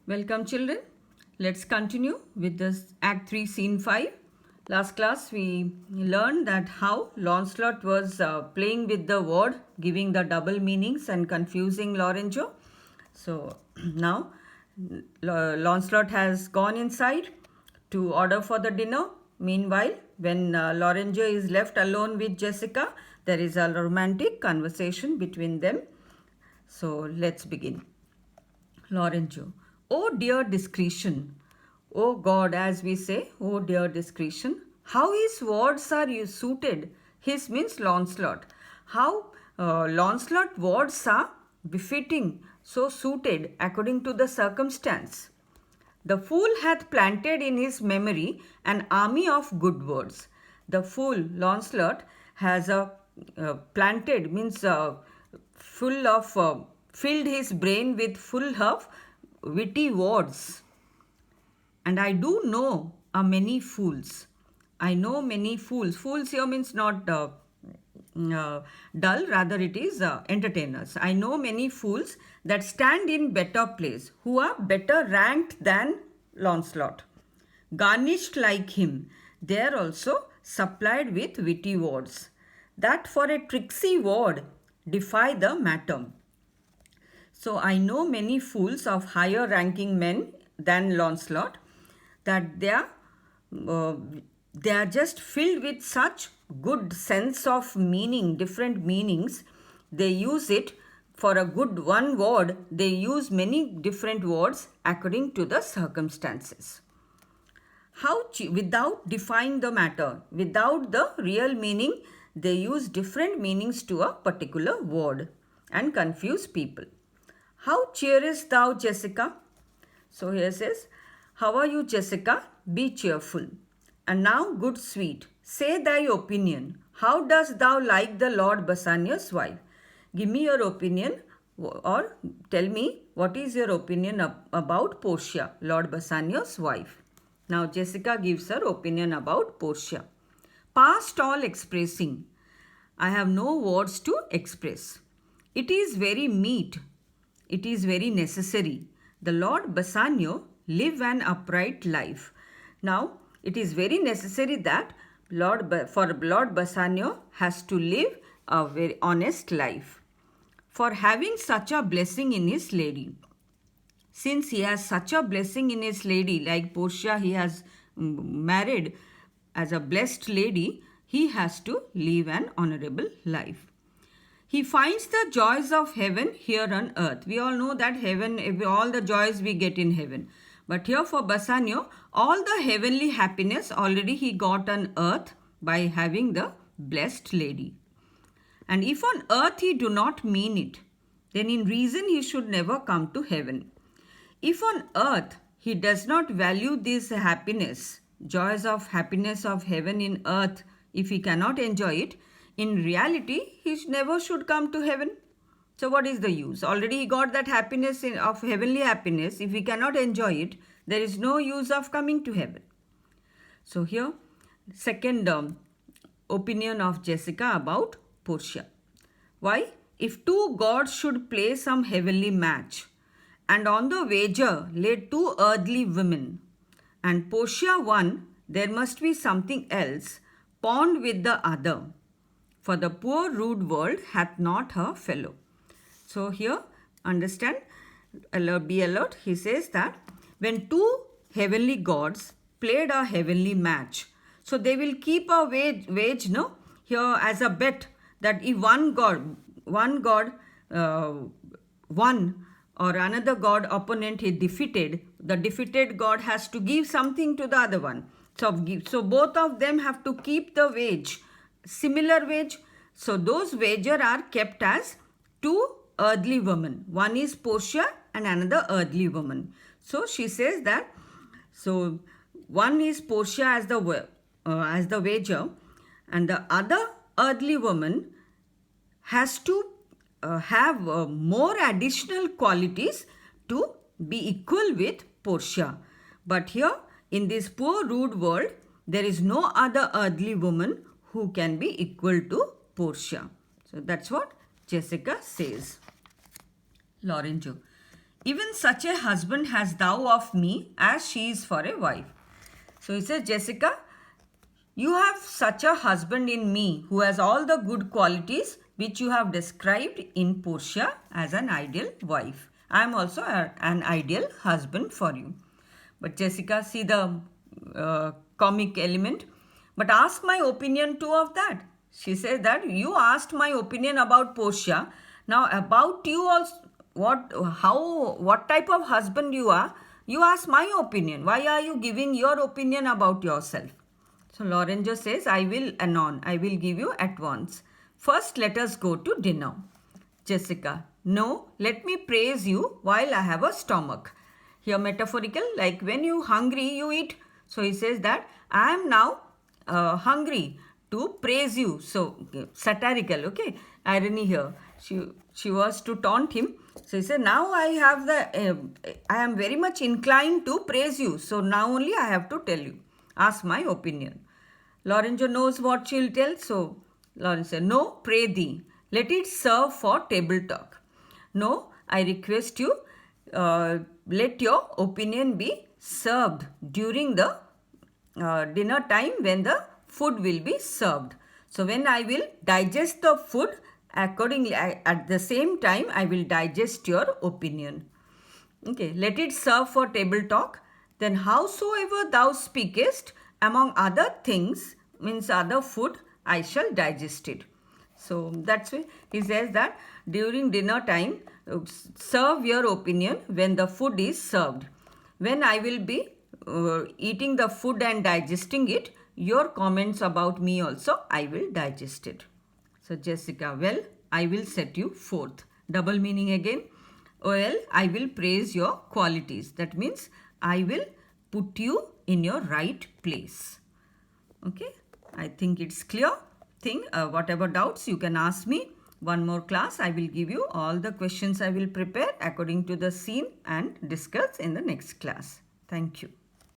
Welcome children. Let's continue with this Act 3 Scene 5. Last class we learned that how Lancelot was playing with the word, giving the double meanings and confusing Lorenzo. So now Lancelot has gone inside to order for the dinner. Meanwhile, when Lorenzo is left alone with Jessica, there is a romantic conversation between them. So let's begin. Lorenzo. Oh dear discretion. Oh God, as we say, oh dear discretion. How his words are you suited. His means Lancelot. How Lancelot words are befitting, so suited according to the circumstance. The fool hath planted in his memory an army of good words. The fool, Lancelot, has planted, means full of, filled his brain with full of witty words. And I do know a many fools. I know many fools. Fools here means not dull, rather it is entertainers. I know many fools that stand in better place, who are better ranked than Lancelot. Garnished like him, they are also supplied with witty words, that for a tricksy word defy the matter. So I know many fools of higher ranking men than Lancelot, that they are just filled with such good sense of meaning, different meanings. They use it for a good one word. They use many different words according to the circumstances. Without defining the matter, without the real meaning, they use different meanings to a particular word and confuse people. How cheerest thou, Jessica? So here says, how are you, Jessica? Be cheerful. And now, good sweet, say thy opinion. How dost thou like the Lord Bassanio's wife? Give me your opinion, or tell me what is your opinion about Portia, Lord Bassanio's wife. Now Jessica gives her opinion about Portia. Past all expressing, I have no words to express. It is very meet, it is very necessary. The Lord Bassanio live an upright life. Now, it is very necessary that Lord Bassanio has to live a very honest life. For having such a blessing in his lady. Since he has such a blessing in his lady, like Portia he has married as a blessed lady, he has to live an honorable life. He finds the joys of heaven here on earth. We all know that heaven, all the joys we get in heaven. But here for Bassanio, all the heavenly happiness already he got on earth by having the blessed lady. And if on earth he do not mean it, then in reason he should never come to heaven. If on earth he does not value this happiness, joys of happiness of heaven in earth, if he cannot enjoy it, in reality, he never should come to heaven. So what is the use? Already he got that happiness of heavenly happiness. If he cannot enjoy it, there is no use of coming to heaven. So here, second opinion of Jessica about Portia. Why? If two gods should play some heavenly match, and on the wager lay two earthly women, and Portia won, there must be something else, pawned with the other. For the poor rude world hath not her fellow. So here, understand, be alert, he says that when two heavenly gods played a heavenly match, so they will keep a wage no, here as a bet, that if one god won, or another god opponent is defeated, the defeated god has to give something to the other one. So both of them have to keep the wage, similar wage. So those wager are kept as two earthly women. One is Portia and another earthly woman. So she says that, so one is Portia as the wager, and the other earthly woman has to have more additional qualities to be equal with Portia. But here in this poor rude world, there is no other earthly woman who can be equal to Portia. So that's what Jessica says. Lorenzo. Even such a husband has thou of me as she is for a wife. So he says, Jessica, you have such a husband in me who has all the good qualities which you have described in Portia as an ideal wife. I am also an ideal husband for you. But Jessica, see the comic element. But ask my opinion too of that. She says that you asked my opinion about Portia. Now about you also, what type of husband you are, you ask my opinion. Why are you giving your opinion about yourself? So Lorenzo says, I will anon. I will give you at once. First, let us go to dinner. Jessica, no, let me praise you while I have a stomach. Here metaphorical, like when you hungry, you eat. So he says that I am now hungry to praise you. So satirical, okay, irony here. She was to taunt him. So he said, now I have I am very much inclined to praise you. So now only I have to tell you. Ask my opinion. Lorenzo knows what she'll tell. So Lorenzo said, no, pray thee. Let it serve for table talk. No, I request you, let your opinion be served during the dinner time when the food will be served. So when I will digest the food, accordingly, at the same time, I will digest your opinion. Okay, let it serve for table talk. Then howsoever thou speakest, among other things, means other food, I shall digest it. So that's why he says that during dinner time, serve your opinion when the food is served. When I will be eating the food and digesting it, your comments about me also, I will digest it. So Jessica, well, I will set you forth. Double meaning again. Well, I will praise your qualities. That means I will put you in your right place. Okay, I think it's clear. Whatever doubts you can ask me. One more class, I will give you all the questions I will prepare according to the scene and discuss in the next class. Thank you.